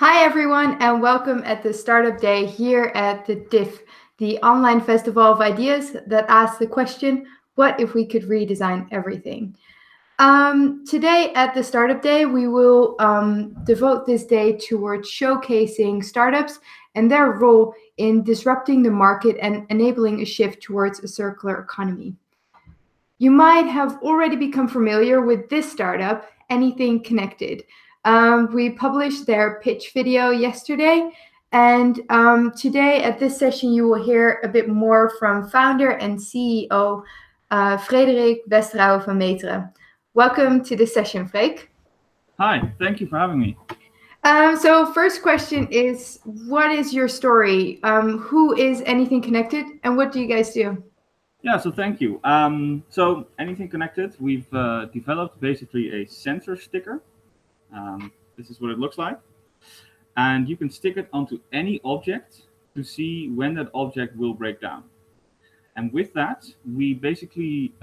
Hi everyone and welcome at the Startup Day here at the DIF, the online festival of ideas that asks the question, what if we could redesign everything? Today at the Startup Day, we will devote this day towards showcasing startups and their role in disrupting the market and enabling a shift towards a circular economy. You might have already become familiar with this startup, Anything Connected. We published their pitch video yesterday, and today at this session you will hear a bit more from founder and CEO Frederik Westerhouwer van Meteren. Welcome to this session, Freek. Hi, thank you for having me. So first question is, what is your story? Who is Anything Connected and what do you guys do? Yeah, so thank you. So Anything Connected, we've developed basically a sensor sticker. This is what it looks like. And you can stick it onto any object to see when that object will break down. And with that, we basically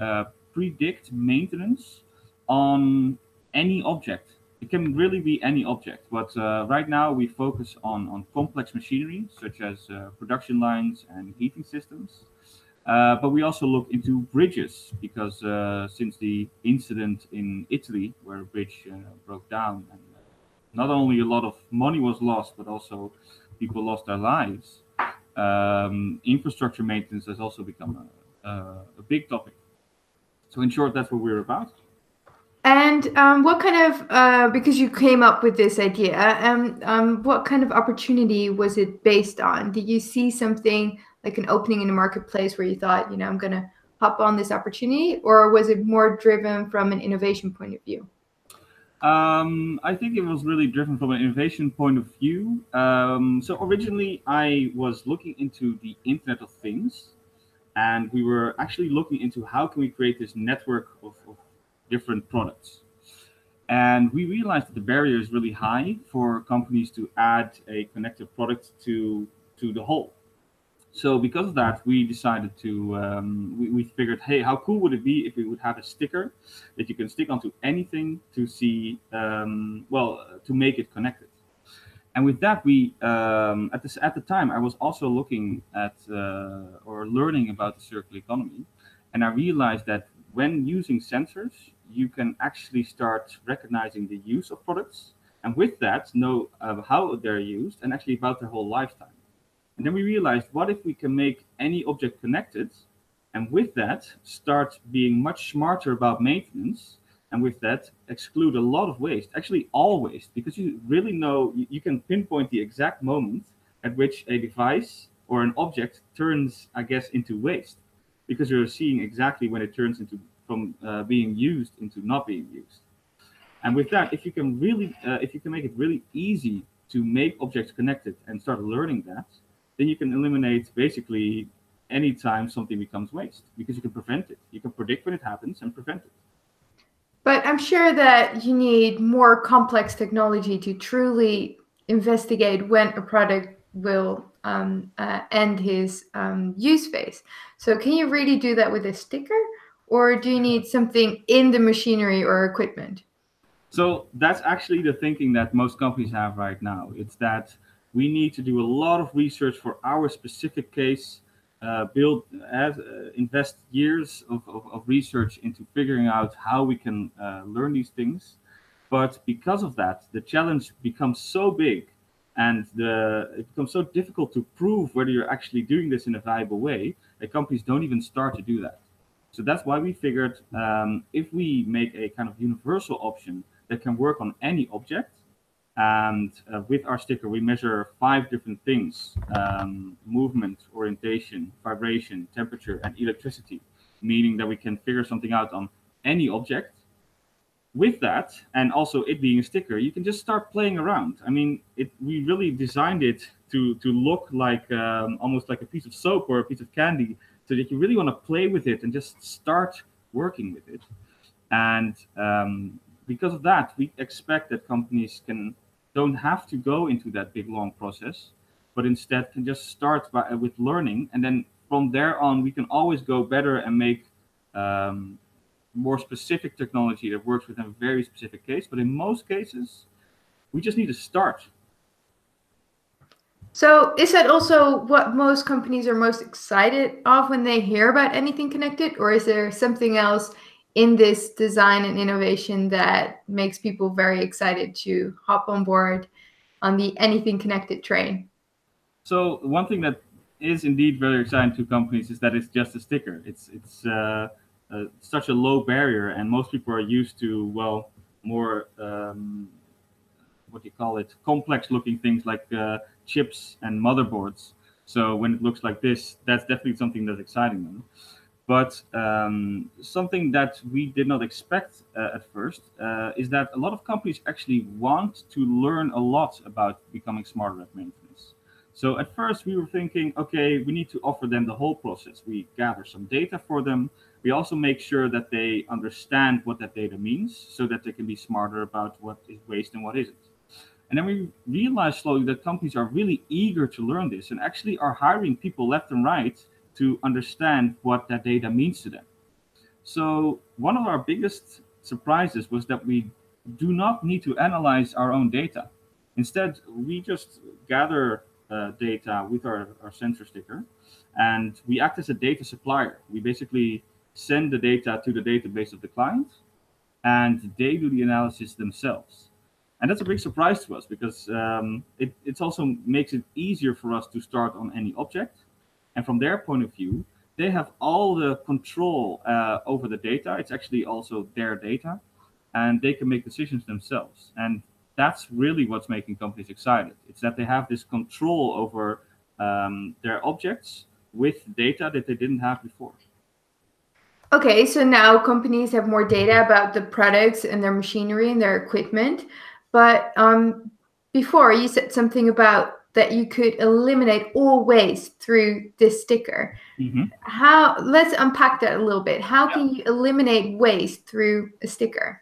predict maintenance on any object. It can really be any object, but right now we focus on complex machinery, such as production lines and heating systems. But we also look into bridges because since the incident in Italy where a bridge broke down, and not only a lot of money was lost, but also people lost their lives, infrastructure maintenance has also become a big topic. So in short, that's what we're about. And what kind of, because you came up with this idea, what kind of opportunity was it based on? Did you see something like an opening in the marketplace where you thought, I'm going to hop on this opportunity, or was it more driven from an innovation point of view? I think it was really driven from an innovation point of view. So originally, I was looking into the Internet of Things, and we were actually looking into how can we create this network of different products. And we realized that the barrier is really high for companies to add a connected product to the whole. So because of that, we decided to, we figured, hey, how cool would it be if we would have a sticker that you can stick onto anything to see, to make it connected. And with that, we, at the time, I was also looking at or learning about the circular economy. And I realized that when using sensors, you can actually start recognizing the use of products. And with that, know how they're used and actually about their whole lifetime. And then we realized, what if we can make any object connected, and with that, start being much smarter about maintenance, and with that, exclude a lot of waste, actually all waste, because you really know, you can pinpoint the exact moment at which a device or an object turns, I guess, into waste, because you're seeing exactly when it turns into from being used into not being used. And with that, if you can really, if you can make it really easy to make objects connected and start learning that, then you can eliminate basically any time something becomes waste, because you can prevent it. You can predict when it happens and prevent it. But I'm sure that you need more complex technology to truly investigate when a product will end his use phase. So can you really do that with a sticker, or do you need something in the machinery or equipment? So that's actually the thinking that most companies have right now. It's that we need to do a lot of research for our specific case, invest years of research into figuring out how we can learn these things. But because of that, the challenge becomes so big, and it becomes so difficult to prove whether you're actually doing this in a viable way that companies don't even start to do that. So that's why we figured, if we make a kind of universal option that can work on any object, and with our sticker, we measure 5 different things: movement, orientation, vibration, temperature, and electricity, meaning that we can figure something out on any object. With that, and also it being a sticker, you can just start playing around. I mean, we really designed it to look like almost like a piece of soap or a piece of candy, so that you really want to play with it and just start working with it. And because of that, we expect that companies don't have to go into that big long process, but instead can just start with learning, and then from there on, we can always go better and make more specific technology that works within a very specific case. But in most cases, we just need to start. So is that also what most companies are most excited of when they hear about anything connected, or is there something else in this design and innovation that makes people very excited to hop on board on the anything connected train? So one thing that is indeed very exciting to companies is that it's just a sticker. It's such a low barrier, and most people are used to more what do you call it, complex looking things like chips and motherboards. So when it looks like this, that's definitely something that's exciting them. But something that we did not expect at first is that a lot of companies actually want to learn a lot about becoming smarter at maintenance. So at first we were thinking, okay, we need to offer them the whole process. We gather some data for them. We also make sure that they understand what that data means so that they can be smarter about what is waste and what isn't. And then we realized slowly that companies are really eager to learn this and actually are hiring people left and right to understand what that data means to them. So, one of our biggest surprises was that we do not need to analyze our own data. Instead, we just gather data with our sensor sticker and we act as a data supplier. We basically send the data to the database of the client and they do the analysis themselves. And that's a big surprise to us because it also makes it easier for us to start on any object. And from their point of view, they have all the control over the data. It's actually also their data, and they can make decisions themselves. And that's really what's making companies excited. It's that they have this control over their objects with data that they didn't have before. Okay, so now companies have more data about the products and their machinery and their equipment. But before you said something about that you could eliminate all waste through this sticker. Mm-hmm. Let's unpack that a little bit. How can you eliminate waste through a sticker?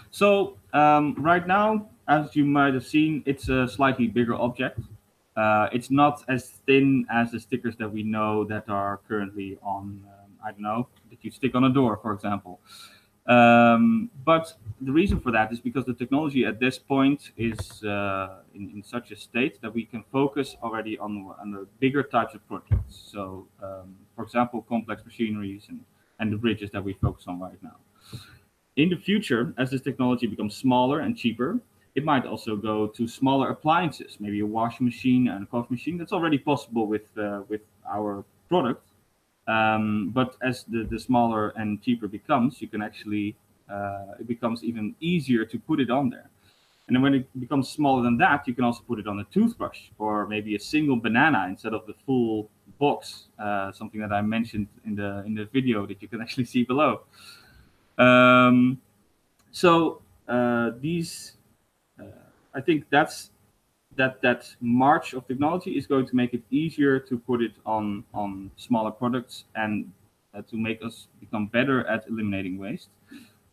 So right now, as you might have seen, it's a slightly bigger object. It's not as thin as the stickers that we know that are currently on, I don't know, that you stick on a door, for example. But the reason for that is because the technology at this point is in such a state that we can focus already on the bigger types of projects. So, for example, complex machineries and the bridges that we focus on right now. In the future, as this technology becomes smaller and cheaper, it might also go to smaller appliances, maybe a washing machine and a coffee machine. That's already possible with our product. But as the smaller and cheaper becomes, you can actually it becomes even easier to put it on there. And then when it becomes smaller than that, you can also put it on a toothbrush or maybe a single banana instead of the full box. Something that I mentioned in the video that you can actually see below. Um, so these, I think that march of technology is going to make it easier to put it on smaller products and to make us become better at eliminating waste.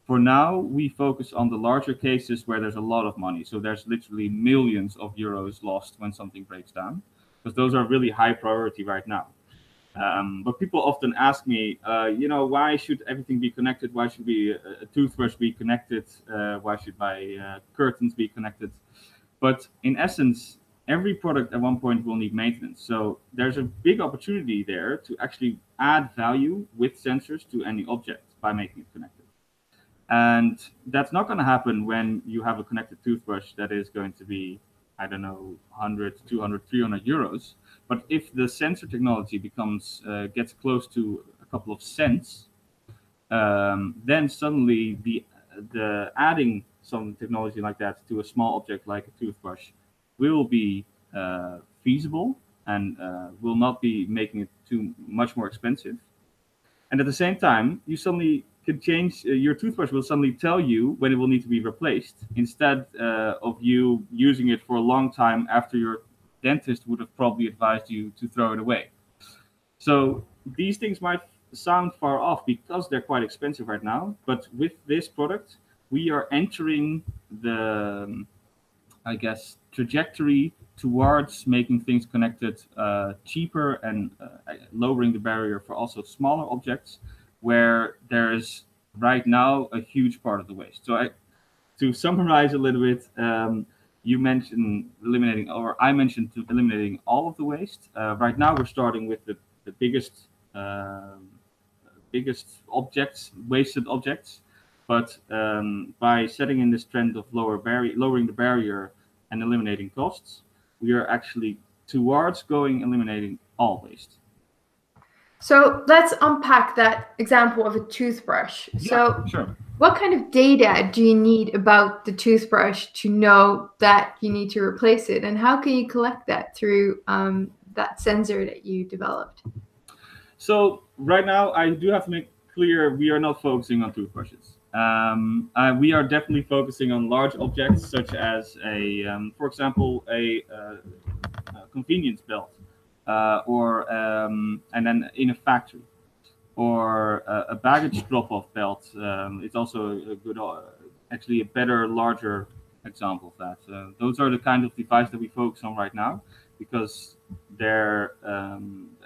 For now, we focus on the larger cases where there's a lot of money. So there's literally millions of euros lost when something breaks down, because those are really high priority right now. But people often ask me, why should everything be connected? Why should a toothbrush be connected? Why should my curtains be connected? But in essence, every product at one point will need maintenance. So there's a big opportunity there to actually add value with sensors to any object by making it connected. And that's not going to happen when you have a connected toothbrush that is going to be, I don't know, 100, 200, 300 euros. But if the sensor technology gets close to a couple of cents, then suddenly the adding some technology like that to a small object like a toothbrush will be feasible and will not be making it too much more expensive. And at the same time, you suddenly can change your toothbrush will suddenly tell you when it will need to be replaced instead of you using it for a long time after your dentist would have probably advised you to throw it away. So these things might sound far off because they're quite expensive right now. But with this product, we are entering the, I guess, trajectory towards making things connected cheaper and lowering the barrier for also smaller objects where there is right now a huge part of the waste. So to summarize a little bit, You mentioned eliminating, or I mentioned eliminating all of the waste. Right now, we're starting with the biggest biggest objects, wasted objects. But by setting in this trend of lowering the barrier and eliminating costs, we are actually towards eliminating all waste. So let's unpack that example of a toothbrush. Yeah, sure. What kind of data do you need about the toothbrush to know that you need to replace it? And how can you collect that through that sensor that you developed? So right now, I do have to make clear we are not focusing on toothbrushes. We are definitely focusing on large objects such as for example, a convenience belt, and then in a factory, or a baggage drop-off belt. It's also a good, actually a better, larger example of that. Those are the kind of devices that we focus on right now, because they're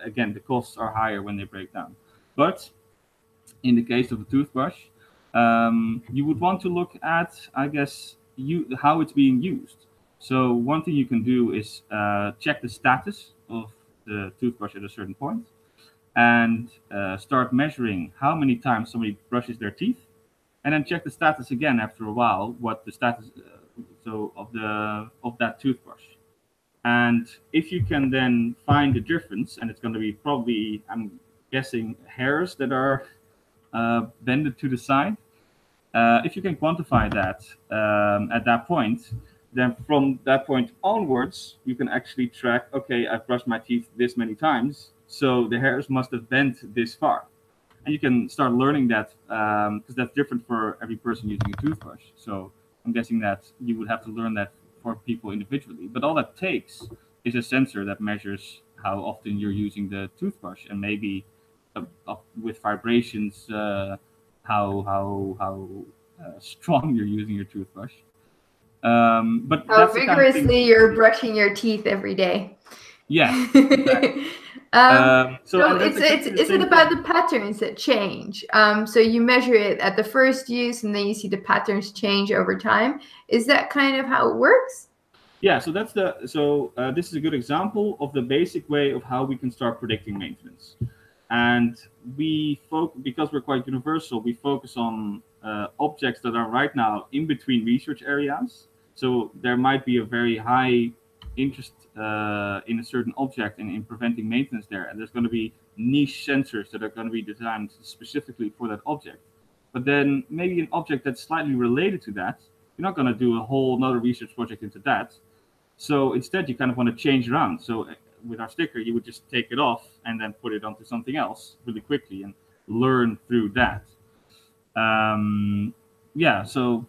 again, the costs are higher when they break down. But in the case of a toothbrush, you would want to look at, I guess, how it's being used. So one thing you can do is check the status of the toothbrush at a certain point, and start measuring how many times somebody brushes their teeth, and then check the status again after a while, what the status of that toothbrush. And if you can then find the difference, and it's going to be probably, I'm guessing, hairs that are bended to the side. If you can quantify that at that point, then from that point onwards, you can actually track, okay, I've brushed my teeth this many times, so the hairs must have bent this far. And you can start learning that, because that's different for every person using a toothbrush. So I'm guessing that you would have to learn that for people individually. But all that takes is a sensor that measures how often you're using the toothbrush, and maybe with vibrations, how strong you're using your toothbrush. But how vigorously you're brushing your teeth every day. Yeah. Exactly. So is it about the patterns that change? So you measure it at the first use, and then you see the patterns change over time. Is that kind of how it works? Yeah. So this is a good example of the basic way of how we can start predicting maintenance. And because we're quite universal, we focus on objects that are right now in between research areas. So there might be a very high interest in a certain object and in preventing maintenance there. And there's going to be niche sensors that are going to be designed specifically for that object. But then maybe an object that's slightly related to that, you're not going to do a whole another research project into that. So instead, you kind of want to change around. So with our sticker, you would just take it off and then put it onto something else really quickly and learn through that. Yeah, so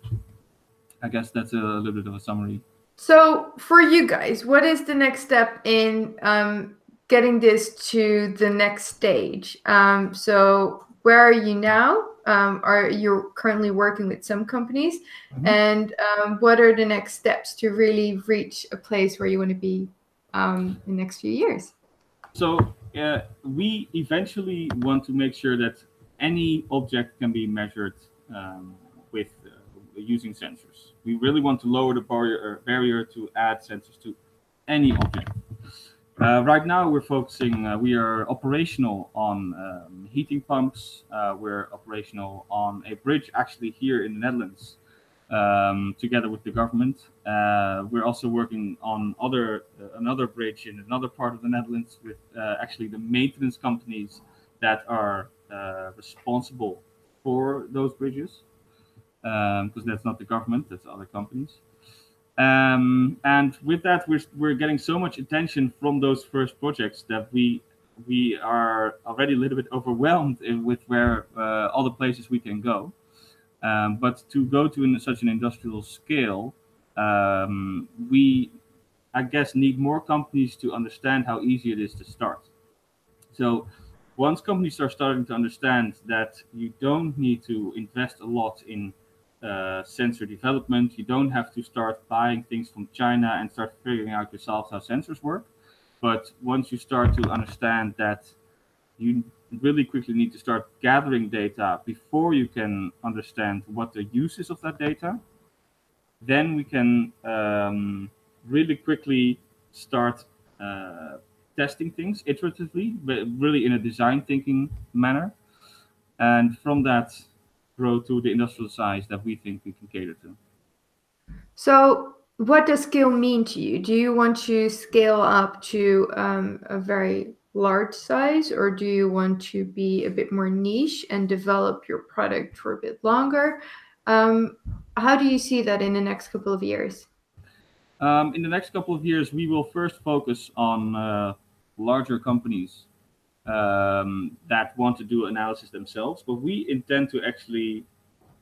I guess that's a little bit of a summary. So for you guys, what is the next step in getting this to the next stage? So where are you now? Are you currently working with some companies? Mm-hmm. And what are the next steps to really reach a place where you want to be in the next few years? So we eventually want to make sure that any object can be measured with using sensors. We really want to lower the barrier to add sensors to any object. Right now, we are operational on heating pumps. We're operational on a bridge actually here in the Netherlands, together with the government. We're also working on another bridge in another part of the Netherlands with actually the maintenance companies that are responsible for those bridges, because that's not the government, that's other companies. And with that, we're getting so much attention from those first projects that we are already a little bit overwhelmed with where all the places we can go. But to go to such an industrial scale, we, I guess, need more companies to understand how easy it is to start. So once companies are starting to understand that you don't need to invest a lot in sensor development, you don't have to start buying things from China and start figuring out yourself how sensors work. But once you start to understand that you really quickly need to start gathering data before you can understand what the use is of that data, then we can really quickly start testing things iteratively, but really in a design thinking manner. And from that, grow to the industrial size that we think we can cater to. So what does scale mean to you? Do you want to scale up to a very large size, or do you want to be a bit more niche and develop your product for a bit longer? How do you see that in the next couple of years? In the next couple of years, we will first focus on larger companies that want to do analysis themselves, but we intend to actually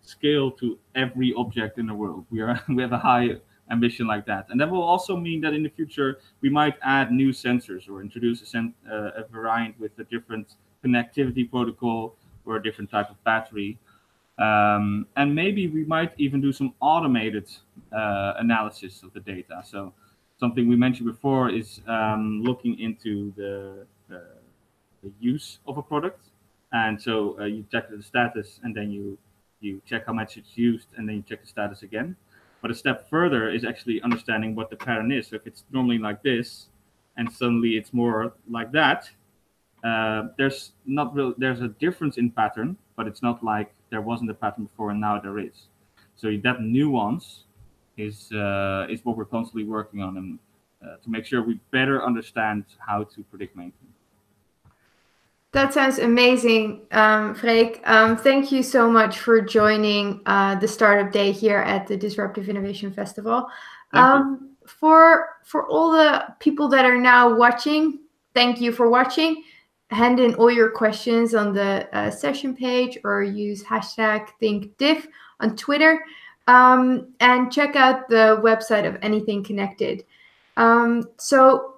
scale to every object in the world. We have a high ambition like that, and that will also mean that in the future we might add new sensors or introduce a variant with a different connectivity protocol or a different type of battery. And maybe we might even do some automated analysis of the data. So something we mentioned before is looking into the use of a product. And so you check the status, and then you check how much it's used, and then you check the status again. But a step further is actually understanding what the pattern is. So if it's normally like this, and suddenly it's more like that, there's a difference in pattern, but it's not like there wasn't a pattern before and now there is. So that nuance is what we're constantly working on, and to make sure we better understand how to predict maintenance. That sounds amazing, Freek. Thank you so much for joining the Startup Day here at the Disruptive Innovation Festival. For all the people that are now watching, thank you for watching. Hand in all your questions on the session page, or use hashtag ThinkDiff on Twitter, and check out the website of Anything Connected. So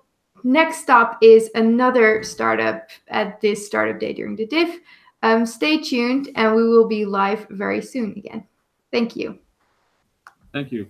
next stop is another startup at this Startup Day during the DIF. Stay tuned, and we will be live very soon again. Thank you. Thank you.